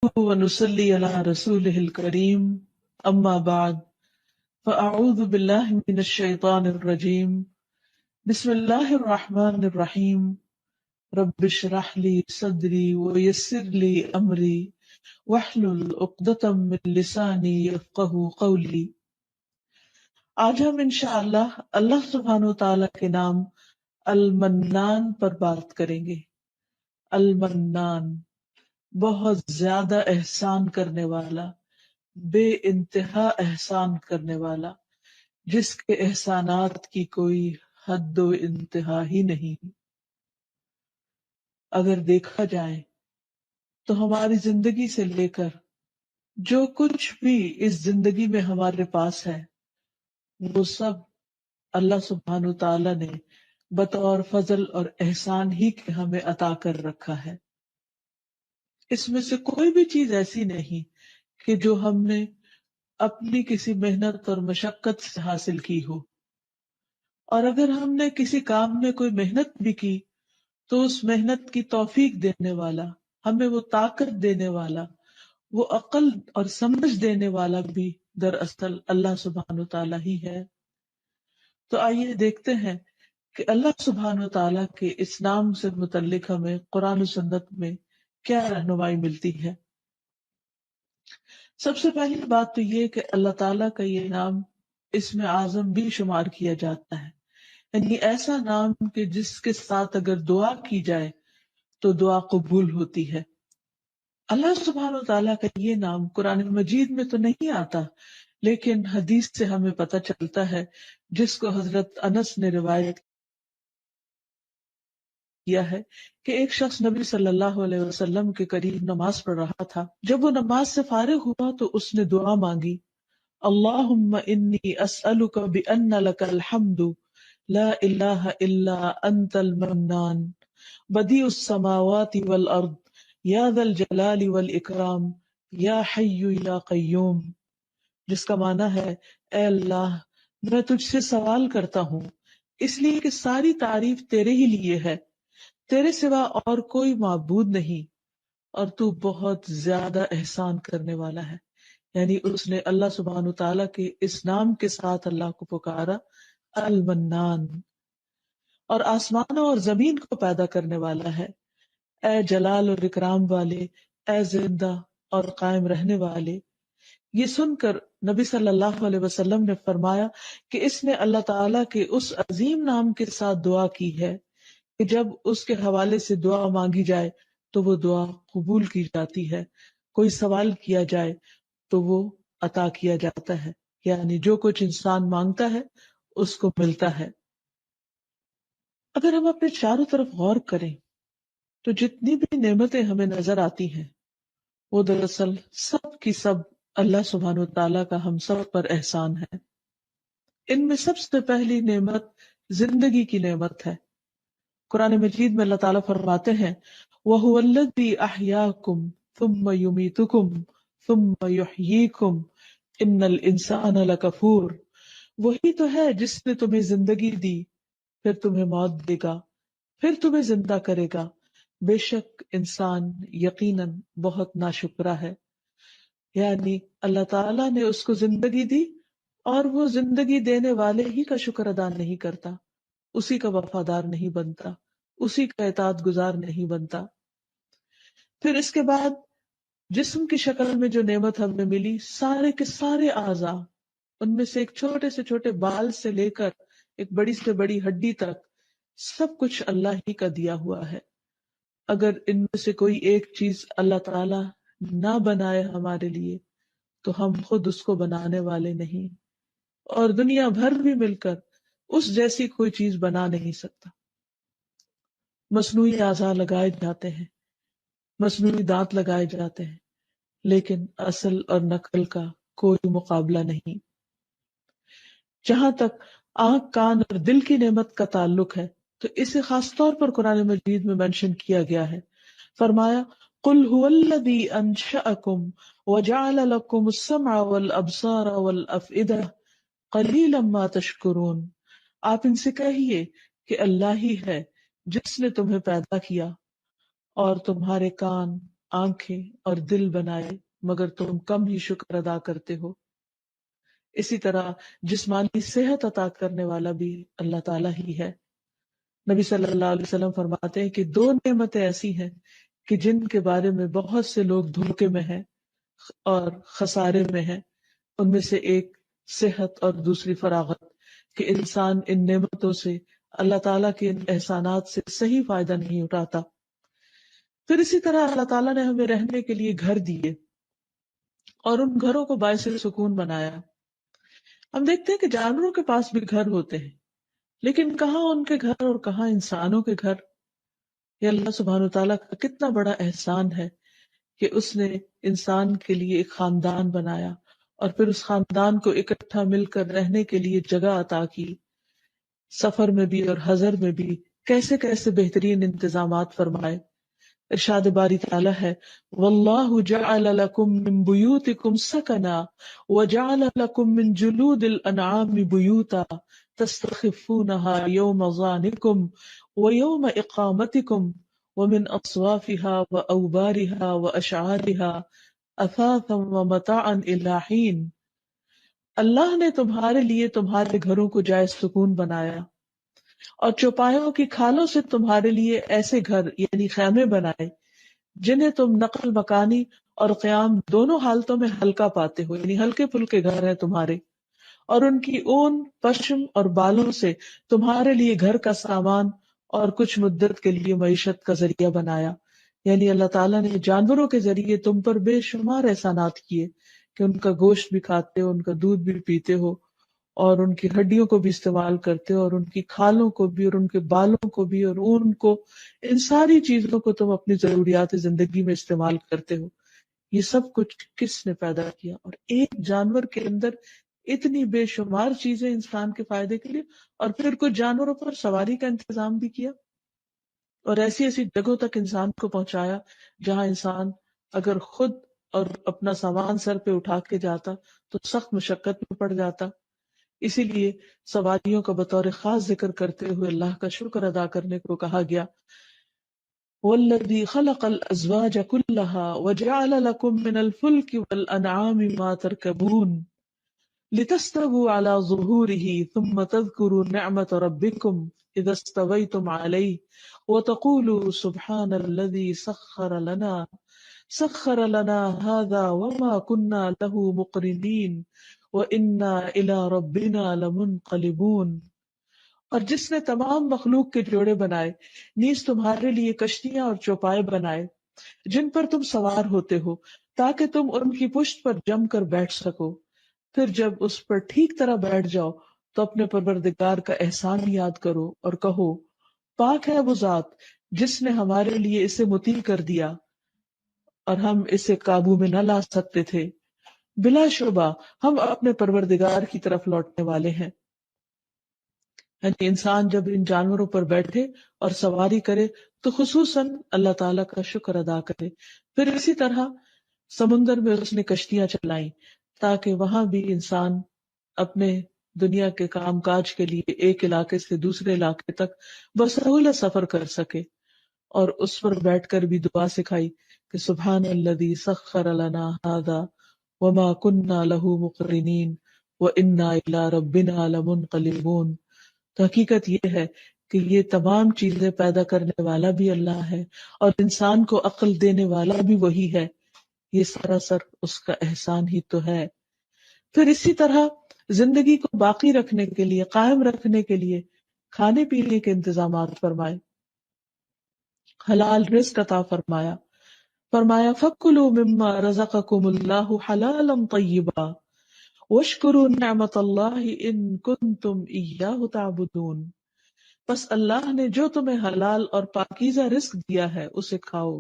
ونصلي على رسوله الكريم أما بعد فأعوذ بالله من الشيطان الرجيم بسم الله الرحمن الرحيم رب اشرح لي صدري ويسر لي أمري واحلل عقدة من لساني يفقه قولي۔ آج ہم انشاءاللہ اللہ سبحانہ و تعالیٰ کے نام المنان پر بات کریں گے۔ المنان، بہت زیادہ احسان کرنے والا، بے انتہا احسان کرنے والا، جس کے احسانات کی کوئی حد و انتہا ہی نہیں۔ اگر دیکھا جائے تو ہماری زندگی سے لے کر جو کچھ بھی اس زندگی میں ہمارے پاس ہے وہ سب اللہ سبحانہ و تعالیٰ نے بطور فضل اور احسان ہی کے ہمیں عطا کر رکھا ہے۔ اس میں سے کوئی بھی چیز ایسی نہیں کہ جو ہم نے اپنی کسی محنت اور مشقت سے حاصل کی ہو، اور اگر ہم نے کسی کام میں کوئی محنت بھی کی تو اس محنت کی توفیق دینے والا، ہمیں وہ طاقت دینے والا، وہ عقل اور سمجھ دینے والا بھی دراصل اللہ سبحانہ تعالیٰ ہی ہے۔ تو آئیے دیکھتے ہیں کہ اللہ سبحانہ تعالیٰ کے اس نام سے متعلق ہمیں قرآن و سنت میں کیا رہنمائی ملتی ہے۔ سب سے پہلی بات تو یہ کہ اللہ تعالیٰ کا یہ نام اسم اعظم بھی شمار کیا جاتا ہے، یعنی ایسا نام کہ جس کے ساتھ اگر دعا کی جائے تو دعا قبول ہوتی ہے۔ اللہ سبحانہ و تعالیٰ کا یہ نام قرآن مجید میں تو نہیں آتا، لیکن حدیث سے ہمیں پتہ چلتا ہے، جس کو حضرت انس نے روایت کیا ہے کہ ایک شخص نبی صلی اللہ علیہ وسلم کے قریب نماز پڑھ رہا تھا۔ جب وہ نماز سے فارغ ہوا تو اس نے دعا مانگی، اللہم انی اسألک بأن لک الحمد لا الہ الا انت المنان بدیع السماوات والارض یا ذا الجلال والاکرام یا حی یا قیوم، جس کا معنی ہے، اے اللہ، میں تجھ سے سوال کرتا ہوں اس لیے کہ ساری تعریف تیرے ہی لیے ہے، تیرے سوا اور کوئی معبود نہیں، اور تو بہت زیادہ احسان کرنے والا ہے۔ یعنی اس نے اللہ سبحانہ تعالیٰ کے اس نام کے ساتھ اللہ کو پکارا، المنان، اور آسمانوں اور زمین کو پیدا کرنے والا ہے، اے جلال اور اکرام والے، اے زندہ اور قائم رہنے والے۔ یہ سن کر نبی صلی اللہ علیہ وسلم نے فرمایا کہ اس نے اللہ تعالیٰ کے اس عظیم نام کے ساتھ دعا کی ہے کہ جب اس کے حوالے سے دعا مانگی جائے تو وہ دعا قبول کی جاتی ہے، کوئی سوال کیا جائے تو وہ عطا کیا جاتا ہے، یعنی جو کچھ انسان مانگتا ہے اس کو ملتا ہے۔ اگر ہم اپنے چاروں طرف غور کریں تو جتنی بھی نعمتیں ہمیں نظر آتی ہیں وہ دراصل سب کی سب اللہ سبحانہ تعالیٰ کا ہم سب پر احسان ہے۔ ان میں سب سے پہلی نعمت زندگی کی نعمت ہے۔ قرآن مجید میں اللہ تعالیٰ فرماتے ہیں، وَهُوَ الَّذِي أَحْيَاكُمْ ثُمَّ يُمِيتُكُمْ ثُمَّ يُحْيِيكُمْ إِنَّ الْإِنسَانَ لَكَفُورٌ، وہی تو ہے جس نے تمہیں زندگی دی، پھر تمہیں موت دے گا، پھر تمہیں زندہ کرے گا، بے شک انسان یقیناً بہت ناشکرا ہے۔ یعنی اللہ تعالیٰ نے اس کو زندگی دی اور وہ زندگی دینے والے ہی کا شکر ادا نہیں کرتا، اسی کا وفادار نہیں بنتا، اسی کا اطاعت گزار نہیں بنتا۔ پھر اس کے بعد جسم کی شکل میں جو نعمت ہمیں ملی، سارے کے سارے اعضاء، ان میں سے ایک چھوٹے سے چھوٹے بال سے لے کر ایک بڑی سے بڑی ہڈی تک، سب کچھ اللہ ہی کا دیا ہوا ہے۔ اگر ان میں سے کوئی ایک چیز اللہ تعالیٰ نہ بنائے ہمارے لیے تو ہم خود اس کو بنانے والے نہیں، اور دنیا بھر بھی مل کر اس جیسی کوئی چیز بنا نہیں سکتا۔ مصنوعی اعضاء لگائے جاتے ہیں، مصنوعی دانت لگائے جاتے ہیں، لیکن اصل اور نقل کا کوئی مقابلہ نہیں۔ جہاں تک آنکھ، کان اور دل کی نعمت کا تعلق ہے تو اسے خاص طور پر قرآن مجید میں منشن کیا گیا ہے۔ فرمایا، قُلْ هُوَ الَّذِي أَنشَأَكُمْ وَجَعَلَ لَكُمُ السَّمْعَ وَالْأَبْصَارَ وَالْأَفْئِدَةَ قَلِيلًا مَا تَشْكُرُونَ، آپ ان سے کہیے کہ اللہ ہی ہے جس نے تمہیں پیدا کیا اور تمہارے کان آنکھیں اور دل بنائے مگر تم کم ہی شکر ادا کرتے ہو۔ اسی طرح جسمانی صحت عطا کرنے والا بھی اللہ تعالیٰ ہی ہے۔ نبی صلی اللہ علیہ وسلم فرماتے ہیں کہ دو نعمتیں ایسی ہیں کہ جن کے بارے میں بہت سے لوگ دھوکے میں ہیں اور خسارے میں ہیں، ان میں سے ایک صحت اور دوسری فراغت، کہ انسان ان نعمتوں سے، اللہ تعالیٰ کے ان احسانات سے صحیح فائدہ نہیں اٹھاتا۔ پھر اسی طرح اللہ تعالیٰ نے ہمیں رہنے کے لیے گھر دیے اور ان گھروں کو باعث سکون بنایا۔ ہم دیکھتے ہیں کہ جانوروں کے پاس بھی گھر ہوتے ہیں، لیکن کہاں ان کے گھر اور کہاں انسانوں کے گھر۔ یہ اللہ سبحانہ وتعالیٰ کا کتنا بڑا احسان ہے کہ اس نے انسان کے لیے ایک خاندان بنایا اور پھر اس خاندان کو اکٹھا مل کر رہنے کے لیے جگہ عطا کی، سفر میں بھی اور حضر میں بھی کیسے کیسے بہترین انتظامات فرمائے۔ ارشاد باری تعالیٰ ہے واللہ جعل لکم من بیوتکم سکنا وجعل لکم من جلود الانعام بیوتا تستخفونها یوم ظعنکم ویوم اقامتکم ومن اصوافها واوبارها واشعارها اثاثا ومتاعا الی حین۔ اللہ نے تمہارے لیے تمہارے گھروں کو جائے سکون بنایا اور چوپایوں کی کھالوں سے تمہارے لیے ایسے گھر یعنی خیمے بنائے جنہیں تم نقل مکانی اور قیام دونوں حالتوں میں ہلکا پاتے ہو، یعنی ہلکے پھلکے گھر ہیں تمہارے، اور ان کی اون، پشم اور بالوں سے تمہارے لیے گھر کا سامان اور کچھ مدت کے لیے معیشت کا ذریعہ بنایا۔ یعنی اللہ تعالیٰ نے جانوروں کے ذریعے تم پر بے شمار احسانات کیے کہ ان کا گوشت بھی کھاتے ہو، ان کا دودھ بھی پیتے ہو، اور ان کی ہڈیوں کو بھی استعمال کرتے ہو، اور ان کی کھالوں کو بھی، اور ان کے بالوں کو بھی، اور اون کو، ان ساری چیزوں کو تم اپنی ضروریات زندگی میں استعمال کرتے ہو۔ یہ سب کچھ کس نے پیدا کیا؟ اور ایک جانور کے اندر اتنی بے شمار چیزیں انسان کے فائدے کے لیے، اور پھر کچھ جانوروں پر سواری کا انتظام بھی کیا، اور ایسی ایسی جگہوں تک انسان کو پہنچایا جہاں انسان اگر خود اور اپنا سامان سر پہ اٹھا کے جاتا تو سخت مشقت میں پڑ جاتا۔ اسی لیے سواریوں کا بطور خاص ذکر کرتے ہوئے اللہ کا شکر ادا کرنے کو کہا گیا۔ وَالَّذِي خَلَقَ الْأَزْوَاجَ كُلَّهَا وَجَعَلَ لَكُم مِّنَ الْفُلْكِ وَالْأَنْعَامِ مَا تَرْكَبُونَ لِتَسْتَوُوا عَلَى ظُهُورِهِ ثُمَّ تَذْكُرُوا نِعْمَةَ رَبِّكُمْ إِذَا اسْتَوَيْتُمْ عَلَيْهِ وَتَقُولُوا سُبْحَانَ الَّذِي سَخَّرَ لَنَا هَذَا وَمَا كُنَّا لَهُ مُقْرِنِينَ وَإِنَّا إِلَى رَبِّنَا لَمُنْقَلِبُونَ۔ اور جس نے تمام مخلوق کے جوڑے بنائے، نیز تمہارے لیے کشتیاں اور چوپائے بنائے جن پر تم سوار ہوتے ہو تاکہ تم ان کی پشت پر جم کر بیٹھ سکو، پھر جب اس پر ٹھیک طرح بیٹھ جاؤ تو اپنے پروردگار کا احسان یاد کرو اور کہو پاک ہے وہ ذات جس نے ہمارے لیے اسے مطیع کر دیا اور ہم اسے قابو میں نہ لا سکتے تھے۔ بلا شبہ ہم اپنے پروردگار کی طرف لوٹنے والے ہیں۔ یعنی انسان جب ان جانوروں پر بیٹھے اور سواری کرے تو خصوصاً اللہ تعالیٰ کا شکر ادا کرے۔ پھر اسی طرح سمندر میں اس نے کشتیاں چلائیں تاکہ وہاں بھی انسان اپنے دنیا کے کام کاج کے لیے ایک علاقے سے دوسرے علاقے تک بسہولت سفر کر سکے، اور اس پر بیٹھ کر بھی دعا سکھائی کہ سبحان الذی سخر لنا ھذا وما كنا له مقرنین وانا الی ربنا لمنقلبون۔ تو حقیقت یہ ہے کہ یہ تمام چیزیں پیدا کرنے والا بھی اللہ ہے اور انسان کو عقل دینے والا بھی وہی ہے۔ یہ سراسر اس کا احسان ہی تو ہے۔ پھر اسی طرح زندگی کو باقی رکھنے کے لیے، قائم رکھنے کے لیے کھانے پینے کے انتظامات فرمائے، حلال رزق عطا فرمایا۔ فرمایا فَكُلُوا مِمَّا رَزَقَكُمُ اللَّهُ حَلَالًا طَيِّبًا وَاشْكُرُوا نِعْمَةَ اللَّهِ إِن كُنتُمْ إِيَّاهُ تَعْبُدُونَ۔ بس اللہ نے جو تمہیں حلال اور پاکیزہ رزق دیا ہے اسے کھاؤ،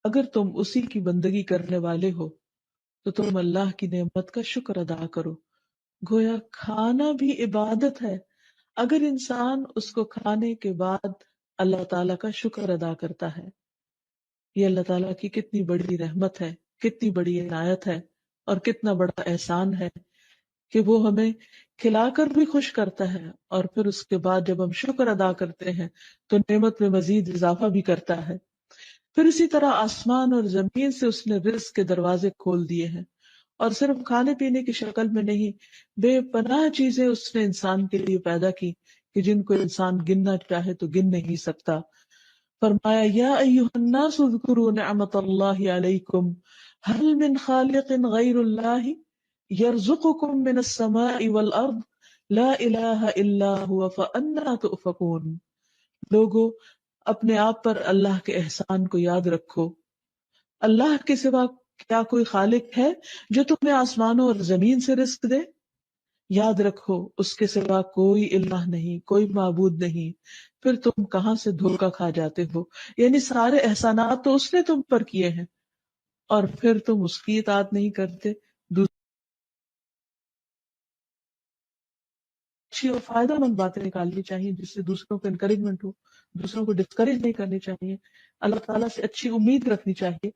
اگر تم اسی کی بندگی کرنے والے ہو تو تم اللہ کی نعمت کا شکر ادا کرو۔ گویا کھانا بھی عبادت ہے اگر انسان اس کو کھانے کے بعد اللہ تعالیٰ کا شکر ادا کرتا ہے۔ یہ اللہ تعالیٰ کی کتنی بڑی رحمت ہے، کتنی بڑی عنایت ہے، اور کتنا بڑا احسان ہے کہ وہ ہمیں کھلا کر بھی خوش کرتا ہے، اور پھر اس کے بعد جب ہم شکر ادا کرتے ہیں تو نعمت میں مزید اضافہ بھی کرتا ہے۔ پھر اسی طرح آسمان اور زمین سے اس نے رزق کے دروازے کھول دیے ہیں، اور صرف کھانے پینے کی شکل میں نہیں، بے پناہ چیزیں اس نے انسان کے لیے پیدا کی کہ جن کو انسان گننا چاہے تو گن نہیں سکتا۔ فرمایا یا ایھا الناس اذکروا نعمت اللہ علیکم هل من خالق غیر اللہ یرزقکم من السماء والارض لا الہ الا هو فانا تؤفکون۔ لوگو، اپنے آپ پر اللہ کے احسان کو یاد رکھو۔ اللہ کے سوا کیا کوئی خالق ہے جو تمہیں آسمانوں اور زمین سے رزق دے؟ یاد رکھو اس کے سوا کوئی الہ نہیں، کوئی معبود نہیں، پھر تم کہاں سے دھوکا کھا جاتے ہو؟ یعنی سارے احسانات تو اس نے تم پر کیے ہیں، اور پھر تم اس کی اطاعت نہیں کرتے۔ اچھی اور فائدہ مند باتیں نکالنی چاہیے جس سے دوسروں کو انکریجمنٹ ہو، دوسروں کو ڈسکریج نہیں کرنی چاہیے، اللہ تعالیٰ سے اچھی امید رکھنی چاہیے،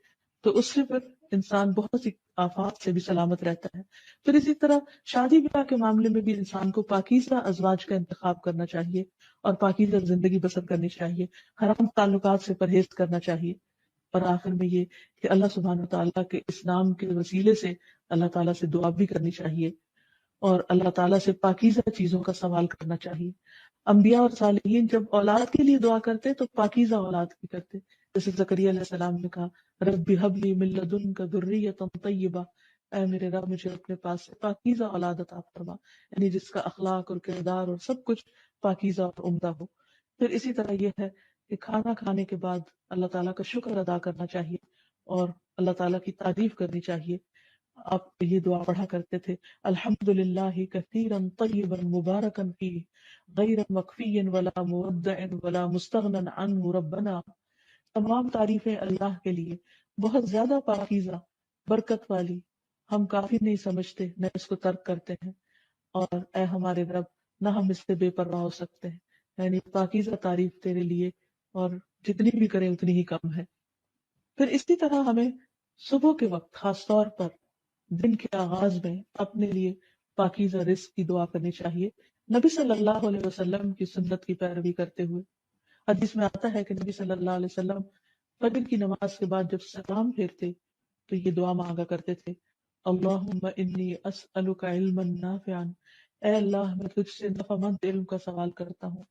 تو اس سے پھر انسان بہت سی آفات سے بھی سلامت رہتا ہے۔ پھر اسی طرح شادی بیاہ کے معاملے میں بھی انسان کو پاکیزہ ازواج کا انتخاب کرنا چاہیے اور پاکیزہ زندگی بسر کرنی چاہیے، حرام تعلقات سے پرہیز کرنا چاہیے، اور آخر میں یہ کہ اللہ سبحانہ وتعالیٰ کے اس نام کے وسیلے سے اللہ تعالیٰ سے دعا بھی کرنی چاہیے اور اللہ تعالیٰ سے پاکیزہ چیزوں کا سوال کرنا چاہیے۔ انبیاء اور صالحین جب اولاد کے لیے دعا کرتے تو پاکیزہ اولاد کی کرتے، جیسے زکریا علیہ السلام نے کہا رب ہب لی من لدنک ذریۃ طیبہ، اے میرے رب مجھے اپنے پاس سے پاکیزہ اولاد عطا فرما، یعنی جس کا اخلاق اور کردار اور سب کچھ پاکیزہ اور عمدہ ہو۔ پھر اسی طرح یہ ہے کہ کھانا کھانے کے بعد اللہ تعالیٰ کا شکر ادا کرنا چاہیے اور اللہ تعالیٰ کی تعریف کرنی چاہیے۔ آپ یہ دعا پڑھا کرتے تھے الحمد للہ کثیرا طیبا مبارکا فیہ غیر مکفی ولا مودع ولا مستغنى عنہ ربنا، تمام تعریفیں اللہ کے لیے، بہت زیادہ پاکیزہ، برکت والی، ہم کافی نہیں سمجھتے نہ اس کو ترک کرتے ہیں، اور اے ہمارے رب نہ ہم اس سے بے پرواہ ہو سکتے ہیں، یعنی پاکیزہ تعریف تیرے لیے، اور جتنی بھی کریں اتنی ہی کم ہے۔ پھر اسی طرح ہمیں صبح کے وقت خاص طور پر دن کے آغاز میں اپنے لیے پاکیزہ رزق کی دعا کرنی چاہیے، نبی صلی اللہ علیہ وسلم کی سنت کی پیروی کرتے ہوئے۔ حدیث میں آتا ہے کہ نبی صلی اللہ علیہ وسلم فجر کی نماز کے بعد جب سلام پھیرتے تو یہ دعا مانگا کرتے تھے اللہم انی اسألک علما نافعا، اے اللہ میں تجھ سے نفع مند علم کا سوال کرتا ہوں،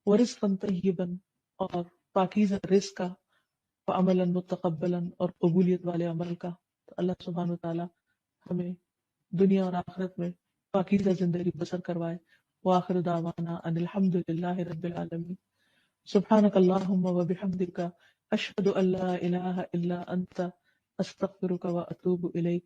ورزقا طیبا، اور پاکیزہ رزق کا، وعملا متقبلا، اور قبولیت والے عمل کا۔ تو اللہ سبحانہ وتعالی ہمیں دنیا اور آخرت میں پاکیزہ زندگی بسر کروائے۔ وآخر دعوانا ان الحمد للہ رب العالمین۔ سبحانک اللہم وبحمدک، اشہد ان لا الہ الا انت، استغفرک واتوب الیک۔